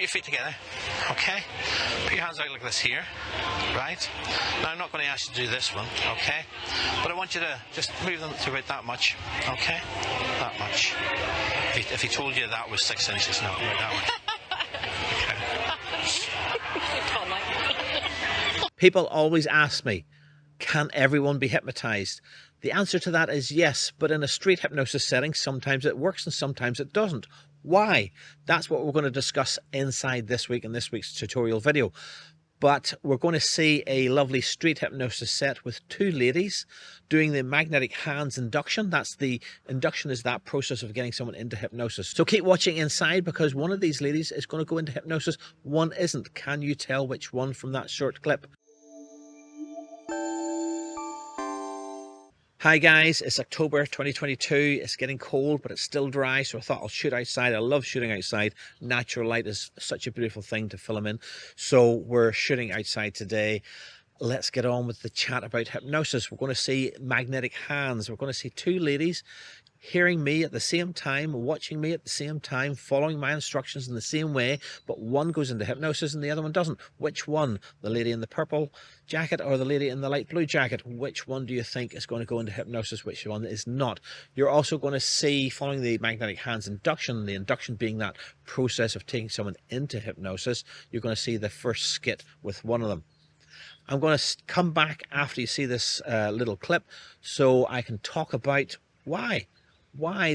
put your feet together, okay? Put your hands out like this here, right? Now I'm not going to ask you to do this one, okay? But I want you to just move them to about that much, okay? That much. If he told you that was 6 inches, no, about that much. People always ask me, can everyone be hypnotized? The answer to that is yes, but in a street hypnosis setting, sometimes it works and sometimes it doesn't. Why? That's what we're going to discuss inside this week in this week's tutorial video. But we're going to see a lovely street hypnosis set with 2 ladies doing the magnetic hands induction. Induction is that process of getting someone into hypnosis. So keep watching inside, because one of these ladies is going to go into hypnosis, one isn't. Can you tell which one from that short clip? Hi guys, it's October 2022. It's getting cold, but it's still dry, so I thought I'll shoot outside. I love shooting outside. Natural light is such a beautiful thing to film in. So we're shooting outside today. Let's get on with the chat about hypnosis. We're going to see magnetic hands. We're going to see 2 ladies hearing me at the same time, watching me at the same time, following my instructions in the same way, but one goes into hypnosis and the other one doesn't. Which one? The lady in the purple jacket or the lady in the light blue jacket? Which one do you think is going to go into hypnosis? Which one is not? You're also going to see, following the magnetic hands induction, the induction being that process of taking someone into hypnosis, you're going to see the first skit with one of them. I'm going to come back after you see this little clip so I can talk about why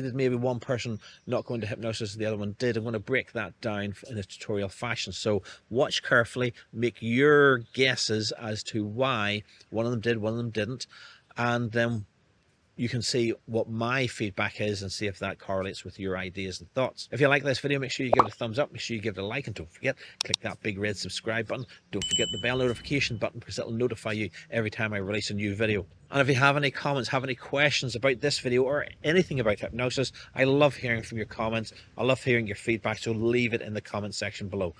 did maybe one person not go into hypnosis and the other one did. I'm going to break that down in a tutorial fashion. So watch carefully, make your guesses as to why one of them did, one of them didn't, and then you can see what my feedback is and see if that correlates with your ideas and thoughts. If you like this video, make sure you give it a thumbs up, make sure you give it a like, and don't forget, click that big red subscribe button. Don't forget the bell notification button, because it'll notify you every time I release a new video. And if you have any comments, have any questions about this video or anything about hypnosis, I love hearing from your comments. I love hearing your feedback, so leave it in the comment section below.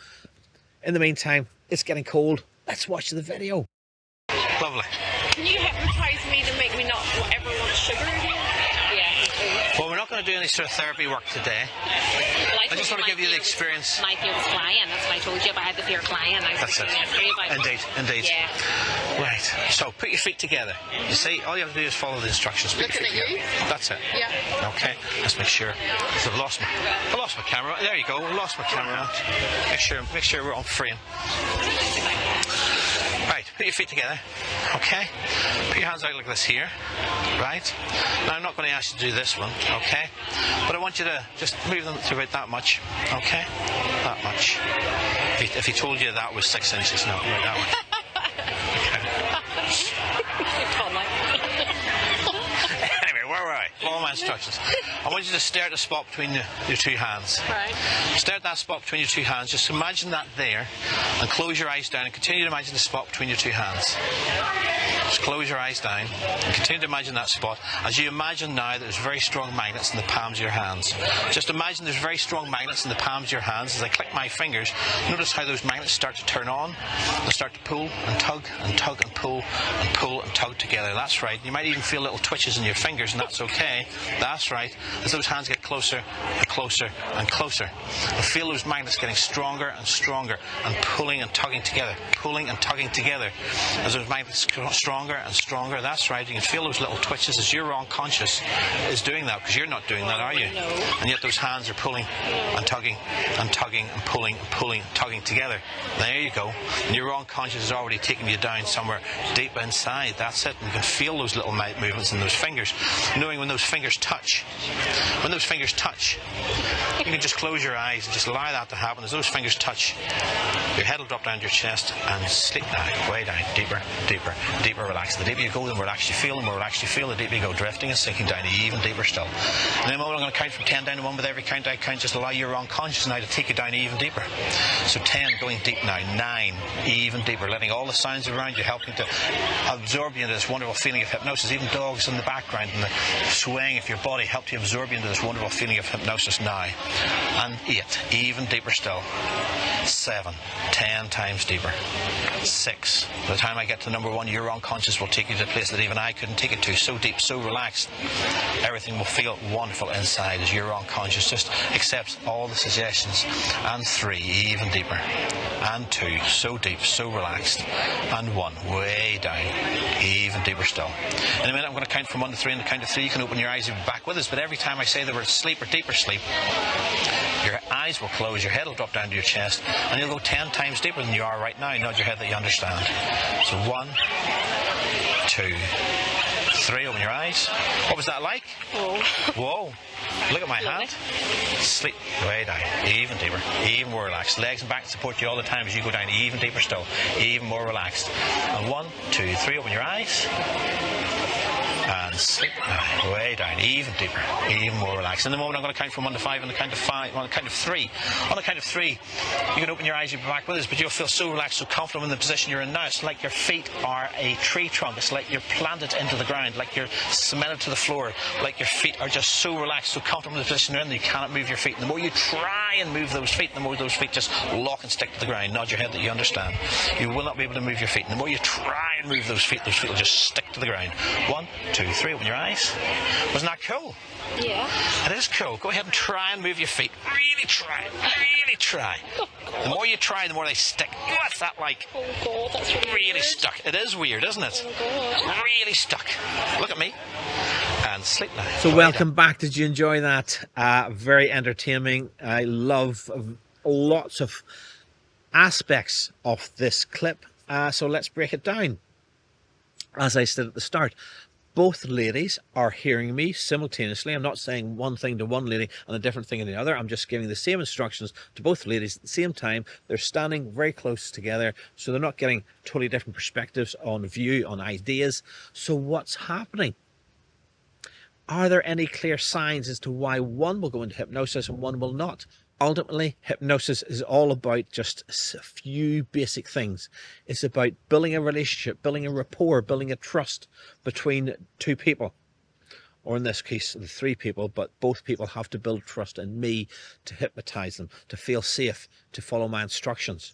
In the meantime, it's getting cold. Let's watch the video. Lovely. Can you hypnotize me to make me not ever want sugar again? Yeah. Well, we're not going to do any sort of therapy work today. Well, I just want to give you the experience. My fear was flying. That's what I told you. If I had the fear of flying, I was yesterday about Indeed. Yeah. Right. So put your feet together. You see, all you have to do is follow the instructions. Put Looking your feet at you? together. That's it. Yeah. Okay. Let's make sure. So I lost my camera. There you go. I lost my camera. Make sure we're on frame. Right, put your feet together, okay? Put your hands out like this here, right? Now I'm not going to ask you to do this one, okay? But I want you to just move them to about that much, okay? That much. If he told you that was 6 inches, no, about that much. Follow my instructions. I want you to stare at the spot between your 2 hands. Right. Stare at that spot between your 2 hands. Just imagine that there, and close your eyes down and continue to imagine the spot between your 2 hands. Just close your eyes down and continue to imagine that spot. As you imagine now that there's very strong magnets in the palms of your hands. Just imagine there's very strong magnets in the palms of your hands. As I click my fingers, notice how those magnets start to turn on. They start to pull and tug and tug and pull and pull and tug together. That's right. You might even feel little twitches in your fingers, and that's okay. That's right. As those hands get closer and closer and closer, and feel those magnets getting stronger and stronger and pulling and tugging together, pulling and tugging together. As those magnets get stronger and stronger, that's right. You can feel those little twitches as your unconscious is doing that, because you're not doing that, are you? No. And yet those hands are pulling and tugging and tugging and pulling and pulling and tugging together. There you go. And your unconscious is already taking you down somewhere deep inside. That's it. And you can feel those little movements in those fingers, knowing when those fingers touch. When those fingers touch, you can just close your eyes and just allow that to happen. As those fingers touch, your head will drop down to your chest and sleep down, way down, deeper, deeper, deeper, relax. The deeper you go, the more relaxed you feel, the more relaxed you feel, the deeper you go, drifting and sinking down even deeper still. And then I'm going to count from 10 down to 1. With every count I count, just allow your unconscious now to take you down even deeper. So 10, going deep now, 9, even deeper, letting all the sounds around you helping to absorb you into this wonderful feeling of hypnosis. Even dogs in the background and the swaying of your body help you absorb you into this wonderful feeling of hypnosis now. and 8, even deeper still. 7, 10 times deeper. 6, by the time I get to number 1, your unconscious will take you to a place that even I couldn't take it to. So deep, so relaxed. Everything will feel wonderful inside as your unconscious just accepts all the suggestions. And 3, even deeper. And 2, so deep, so relaxed. And 1, way down, even deeper still. In a minute I'm going to count from 1 to 3, and the count of 3 you can open your eyes and be back with us, but every time I say the word sleep or deeper sleep, your eyes will close, your head will drop down to your chest, and you'll go 10 times deeper than you are right now. Nod your head that you understand. So 1, 2, 3, open your eyes. What was that like? Whoa. Whoa. Look at my hand. Sleep way down, even deeper, even more relaxed. Legs and back support you all the time as you go down even deeper still, even more relaxed. And 1, 2, 3, open your eyes. And sleep way down, even deeper, even more relaxed. In the moment I'm going to count from 1 to 5, on the count of 5, on the count of 3. On the count of 3, you can open your eyes, you'll be back with us, but you'll feel so relaxed, so comfortable in the position you're in now. It's like your feet are a tree trunk. It's like you're planted into the ground, like you're cemented to the floor, like your feet are just so relaxed, so comfortable in the position you're in that you cannot move your feet. And the more you try and move those feet, the more those feet just lock and stick to the ground. Nod your head that you understand. You will not be able to move your feet. And the more you try and move those feet will just stick to the ground. 1, 2, 3, open your eyes. Wasn't that cool? Yeah. It is cool. Go ahead and try and move your feet. Really try. Really try. The more you try, the more they stick. What's that like? Oh God, that's really weird. Stuck. It is weird, isn't it? Oh God. Really stuck. Look at me. And sleep now. So welcome back. Did you enjoy that? Very entertaining. I love lots of aspects of this clip. So let's break it down. As I said at the start, both ladies are hearing me simultaneously. I'm not saying one thing to one lady and a different thing to the other. I'm just giving the same instructions to both ladies at the same time. They're standing very close together, so they're not getting totally different perspectives on view, on ideas. So what's happening? Are there any clear signs as to why one will go into hypnosis and one will not? Ultimately, hypnosis is all about just a few basic things. It's about building a relationship, building a rapport, building a trust between two people. Or in this case, the 3 people, but both people have to build trust in me to hypnotize them, to feel safe, to follow my instructions.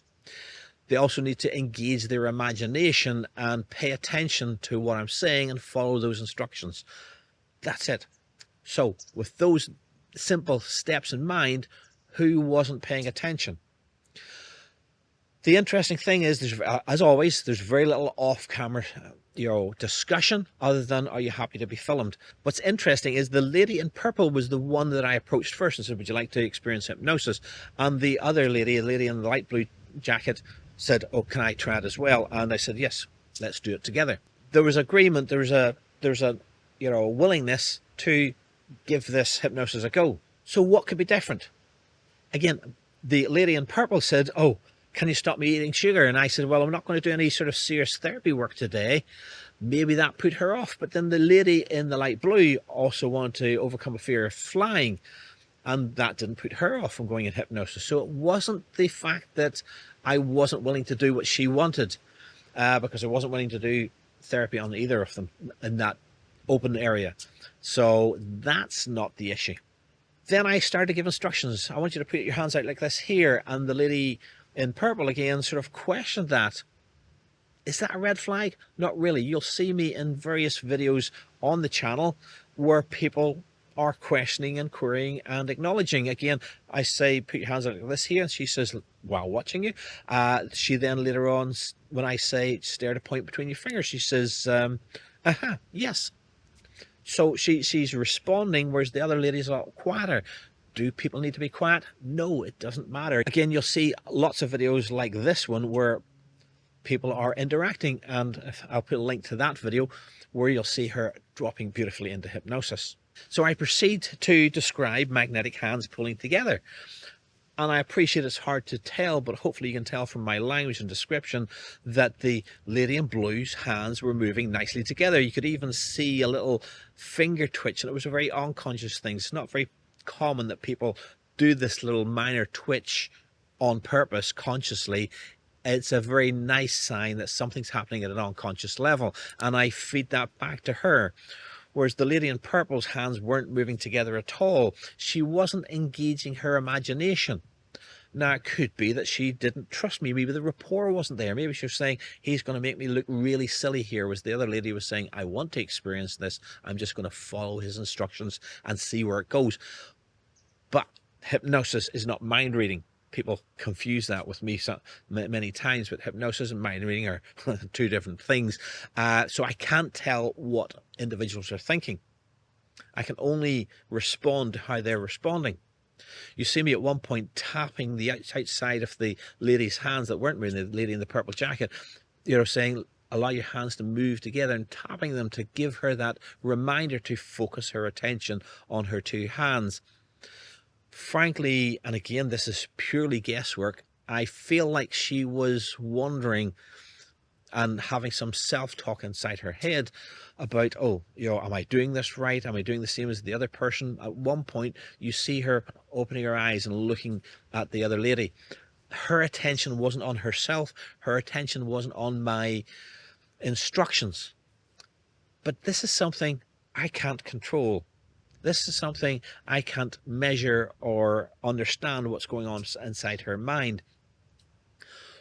They also need to engage their imagination and pay attention to what I'm saying and follow those instructions. That's it. So, with those simple steps in mind, who wasn't paying attention? The interesting thing is, as always, there's very little off-camera discussion other than, are you happy to be filmed? What's interesting is the lady in purple was the one that I approached first and said, would you like to experience hypnosis? And the other lady, a lady in the light blue jacket, said, oh, can I try it as well? And I said, yes, let's do it together. There was agreement, there's a willingness to give this hypnosis a go. So what could be different? Again, the lady in purple said, oh, can you stop me eating sugar? And I said, well, I'm not going to do any sort of serious therapy work today. Maybe that put her off. But then the lady in the light blue also wanted to overcome a fear of flying, and that didn't put her off from going in hypnosis. So it wasn't the fact that I wasn't willing to do what she wanted, because I wasn't willing to do therapy on either of them in that open area. So that's not the issue. Then I started to give instructions. I want you to put your hands out like this here. And the lady in purple again sort of questioned that. Is that a red flag? Not really. You'll see me in various videos on the channel where people are questioning and querying and acknowledging. Again, I say, put your hands out like this here. And she says, while watching you. She then later on, when I say, stare at a point between your fingers, she says, yes. So she's responding, whereas the other lady's a lot quieter. Do people need to be quiet? No, it doesn't matter. Again, you'll see lots of videos like this one where people are interacting, and I'll put a link to that video where you'll see her dropping beautifully into hypnosis. So I proceed to describe magnetic hands pulling together. And I appreciate it's hard to tell, but hopefully you can tell from my language and description that the lady in blue's hands were moving nicely together. You could even see a little finger twitch, and it was a very unconscious thing. It's not very common that people do this little minor twitch on purpose, consciously. It's a very nice sign that something's happening at an unconscious level, and I feed that back to her. Whereas the lady in purple's hands weren't moving together at all. She wasn't engaging her imagination. Now, it could be that she didn't trust me. Maybe the rapport wasn't there. Maybe she was saying, he's going to make me look really silly here. Whereas the other lady was saying, I want to experience this. I'm just going to follow his instructions and see where it goes. But hypnosis is not mind reading. People confuse that with me many times, but hypnosis and mind reading are two different things. So I can't tell what individuals are thinking. I can only respond to how they're responding. You see me at one point tapping the outside of the lady's hands that weren't wearing, the lady in the purple jacket, saying, allow your hands to move together, and tapping them to give her that reminder to focus her attention on her two hands. Frankly, and again, this is purely guesswork, I feel like she was wondering and having some self-talk inside her head about, am I doing this right? Am I doing the same as the other person? At one point, you see her opening her eyes and looking at the other lady. Her attention wasn't on herself. Her attention wasn't on my instructions. But this is something I can't control. This is something I can't measure or understand what's going on inside her mind.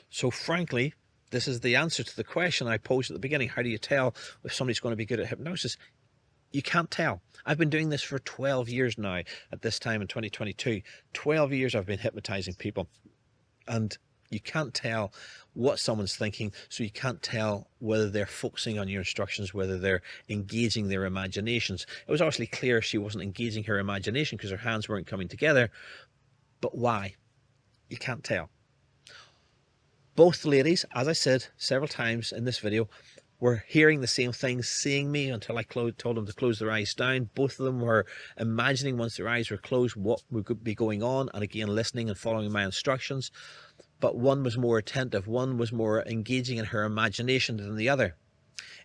So frankly, this is the answer to the question I posed at the beginning. How do you tell if somebody's going to be good at hypnosis? You can't tell. I've been doing this for 12 years now at this time in 2022. 12 years I've been hypnotizing people. And you can't tell what someone's thinking, so you can't tell whether they're focusing on your instructions, whether they're engaging their imaginations. It was obviously clear she wasn't engaging her imagination because her hands weren't coming together. But why? You can't tell. Both ladies, as I said several times in this video, were hearing the same things, seeing me until I told them to close their eyes down. Both of them were imagining once their eyes were closed what would be going on, and again listening and following my instructions. But one was more attentive, one was more engaging in her imagination than the other.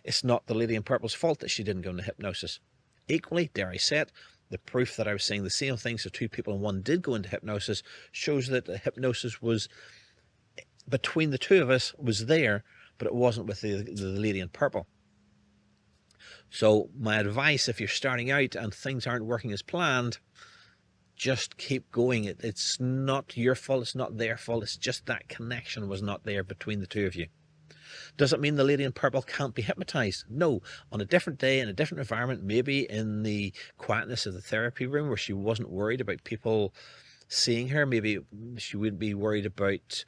It's not the lady in purple's fault that she didn't go into hypnosis. Equally, dare I say it, the proof that I was saying the same things to two people and one did go into hypnosis shows that the hypnosis was between the two of us, was there, but it wasn't with the lady in purple. So my advice, if you're starting out and things aren't working as planned, just keep going. It's not your fault, it's not their fault, it's just that connection was not there between the two of you. Does it mean the lady in purple can't be hypnotized? No. On a different day, in a different environment, maybe in the quietness of the therapy room where she wasn't worried about people seeing her, maybe she wouldn't be worried about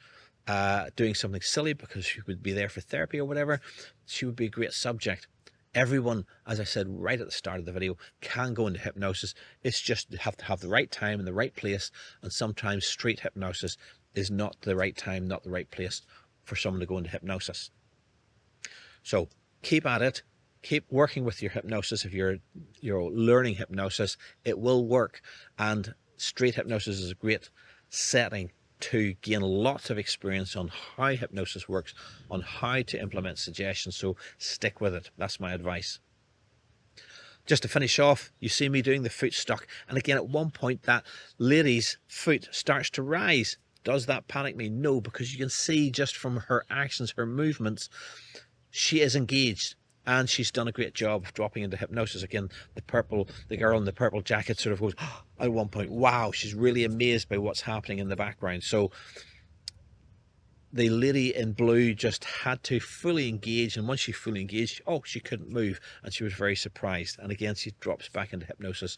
doing something silly because she would be there for therapy or whatever, she would be a great subject. Everyone, as I said right at the start of the video, can go into hypnosis. It's just you have to have the right time and the right place, and sometimes street hypnosis is not the right time, not the right place for someone to go into hypnosis. So keep at it. Keep working with your hypnosis. If you're learning hypnosis, it will work, and street hypnosis is a great setting to gain lots of experience on how hypnosis works, on how to implement suggestions. So stick with it. That's my advice. Just to finish off, you see me doing the foot stock, and again at one point that lady's foot starts to rise. Does that panic me? No, because you can see just from her actions, her movements, she is engaged. And she's done a great job of dropping into hypnosis. Again, the girl in the purple jacket sort of goes, at one point, wow, she's really amazed by what's happening in the background. So the lady in blue just had to fully engage, and once she fully engaged, she couldn't move, and she was very surprised. And again, she drops back into hypnosis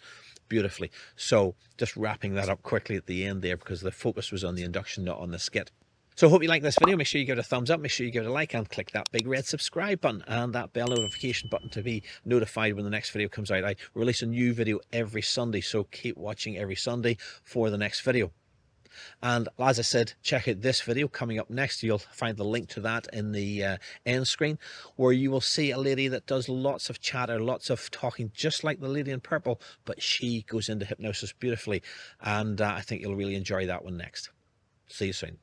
beautifully. So just wrapping that up quickly at the end there, because the focus was on the induction, not on the skit. So I hope you like this video. Make sure you give it a thumbs up, make sure you give it a like, and click that big red subscribe button and that bell notification button to be notified when the next video comes out. I release a new video every Sunday, so keep watching every Sunday for the next video. And as I said, check out this video coming up next. You'll find the link to that in the end screen, where you will see a lady that does lots of chatter, lots of talking, just like the lady in purple, but she goes into hypnosis beautifully. And I think you'll really enjoy that one next. See you soon.